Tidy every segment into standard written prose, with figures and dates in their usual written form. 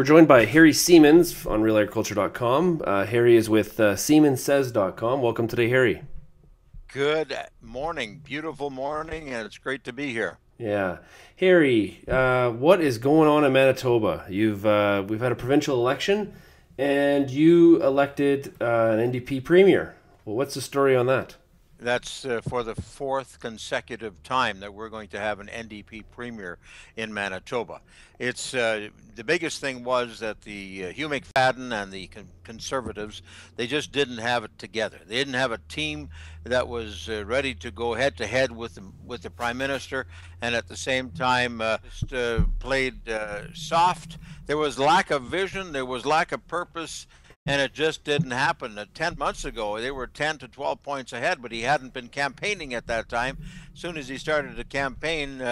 We're joined by Harry Siemens on RealAgriculture.com. Harry is with SiemensSays.com. Welcome today, Harry. Good morning, beautiful morning, and it's great to be here. Yeah, Harry, what is going on in Manitoba? We've had a provincial election, and you elected an NDP premier. Well, what's the story on that? That's for the fourth consecutive time that we're going to have an NDP premier in Manitoba. It's the biggest thing was that the Hugh McFadden and the Conservatives, they just didn't have it together. They didn't have a team that was ready to go head to head with the Prime Minister, and at the same time just played soft. There was lack of vision. There was lack of purpose. And it just didn't happen. 10 months ago, they were 10 to 12 points ahead, but he hadn't been campaigning at that time. As soon as he started to campaign,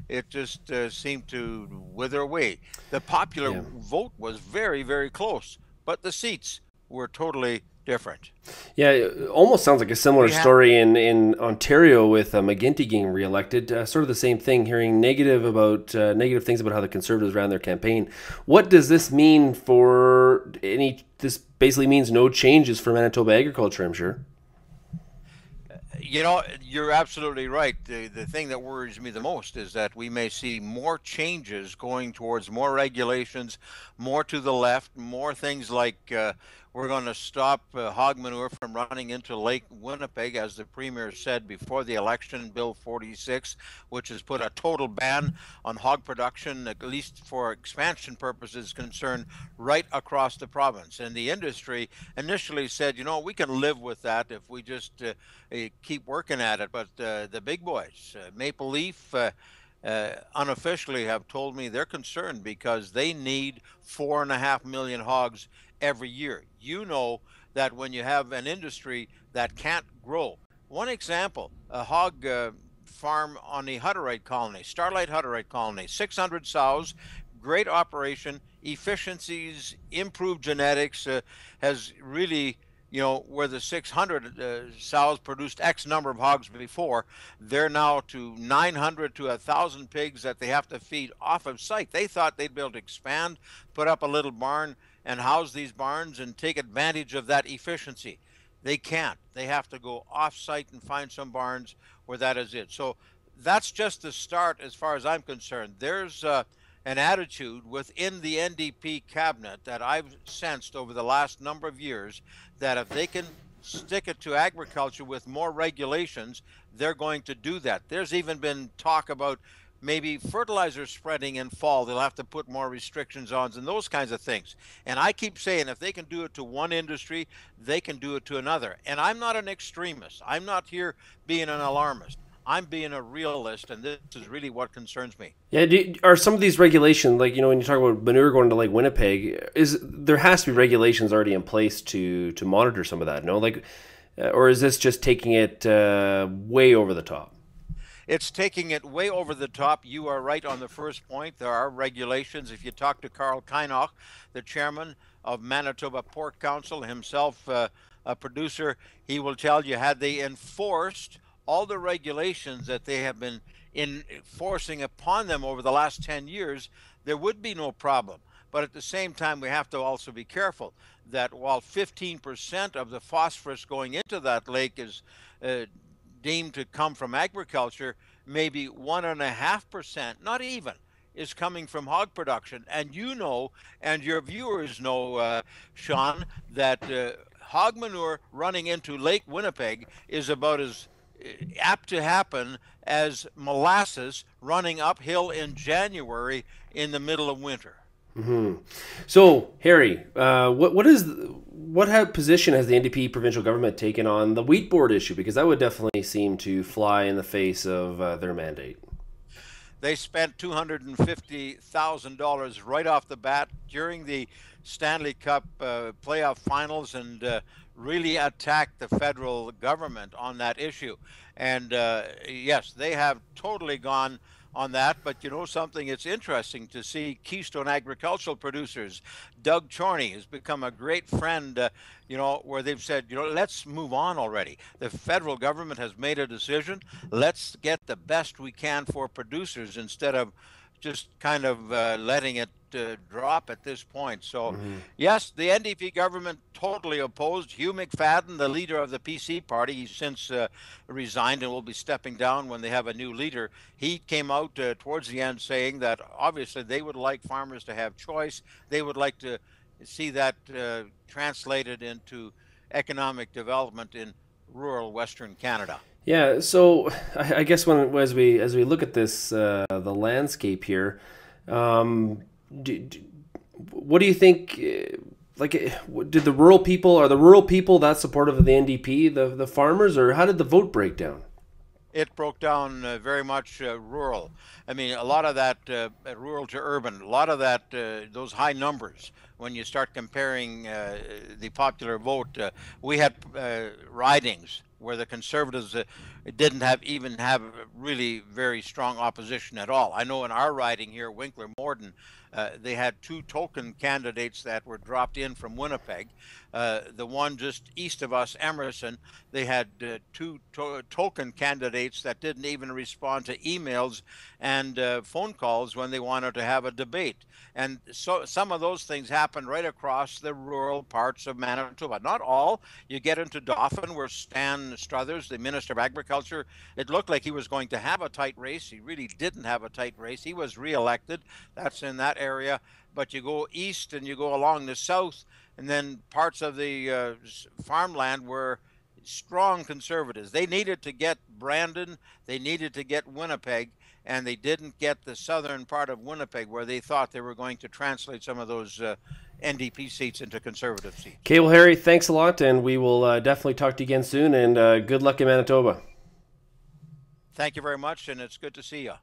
it just seemed to wither away. The popular vote was very, very close, but the seats were totally different. Yeah, it almost sounds like a similar story in Ontario with McGuinty getting reelected. Sort of the same thing, hearing negative things about how the Conservatives ran their campaign. What does this mean for any? This basically means no changes for Manitoba agriculture, I'm sure. You know, you're absolutely right. The thing that worries me the most is that we may see more changes going towards more regulations, more to the left, more things like we're going to stop hog manure from running into Lake Winnipeg, as the Premier said before the election, Bill 46, which has put a total ban on hog production, at least for expansion purposes concerned, right across the province. And the industry initially said, you know, we can live with that if we just keep working at it. But the big boys, Maple Leaf, unofficially have told me they're concerned because they need 4.5 million hogs every year. You know that when you have an industry that can't grow. One example, a hog farm on the Hutterite colony, Starlight Hutterite colony, 600 sows, great operation, efficiencies, improved genetics, has really, you know, where the 600 sows produced X number of hogs before, they're now to 900 to 1,000 pigs that they have to feed off of site. They thought they'd be able to expand, put up a little barn and house these barns and take advantage of that efficiency. They can't. They have to go off site and find some barns where that is it. So that's just the start as far as I'm concerned. There's an attitude within the NDP cabinet that I've sensed over the last number of years that if they can stick it to agriculture with more regulations, they're going to do that. There's even been talk about maybe fertilizer spreading in fall. They'll have to put more restrictions on and those kinds of things. And I keep saying if they can do it to one industry, they can do it to another. And I'm not an extremist. I'm not here being an alarmist. I'm being a realist, and this is really what concerns me. Yeah, are some of these regulations, like, you know, when you talk about manure going to Lake Winnipeg, there has to be regulations already in place to monitor some of that, no? Like, or is this just taking it way over the top? It's taking it way over the top. You are right on the first point. There are regulations. If you talk to Carl Kynoch, the chairman of Manitoba Pork Council, himself a producer, he will tell you had they enforced all the regulations that they have been enforcing upon them over the last 10 years, there would be no problem. But at the same time, we have to also be careful that while 15% of the phosphorus going into that lake is deemed to come from agriculture, maybe 1.5%, not even, is coming from hog production. And you know, and your viewers know, Shaun, that hog manure running into Lake Winnipeg is about as apt to happen as molasses running uphill in January in the middle of winter. Mm-hmm. So, Harry, what position has the NDP provincial government taken on the wheat board issue? Because that would definitely seem to fly in the face of their mandate. They spent $250,000 right off the bat during the Stanley Cup playoff finals and really attacked the federal government on that issue. And yes, they have totally gone on that. But you know something, it's interesting to see Keystone Agricultural Producers. Doug Chorney has become a great friend, you know, where they've said, you know, let's move on already. The federal government has made a decision. Let's get the best we can for producers instead of just kind of letting it drop at this point. So, yes, the NDP government totally opposed. Hugh McFadden, the leader of the PC party, he's since resigned and will be stepping down when they have a new leader. He came out towards the end saying that obviously they would like farmers to have choice. They would like to see that translated into economic development in rural Western Canada. Yeah, so I guess as we look at this the landscape here, what do you think? Like, did the rural people that supportive of the NDP, the farmers, or how did the vote break down? It broke down very much rural. I mean, a lot of that rural to urban, a lot of that, those high numbers, when you start comparing the popular vote, we had ridings where the Conservatives didn't even have really very strong opposition at all. I know in our riding here, Winkler-Morden, they had two token candidates that were dropped in from Winnipeg. The one just east of us, Emerson, they had two token candidates that didn't even respond to emails and phone calls when they wanted to have a debate. And so some of those things happened right across the rural parts of Manitoba. Not all. You get into Dauphin, where Stan Struthers, the Minister of Agriculture, it looked like he was going to have a tight race. He really didn't have a tight race. He was reelected. That's in that area. But you go east and you go along the south, and then parts of the farmland were strong Conservatives. They needed to get Brandon, they needed to get Winnipeg, and they didn't get the southern part of Winnipeg where they thought they were going to translate some of those NDP seats into Conservative seats. Okay, well, Harry, thanks a lot, and we will definitely talk to you again soon, and good luck in Manitoba. Thank you very much, and it's good to see you.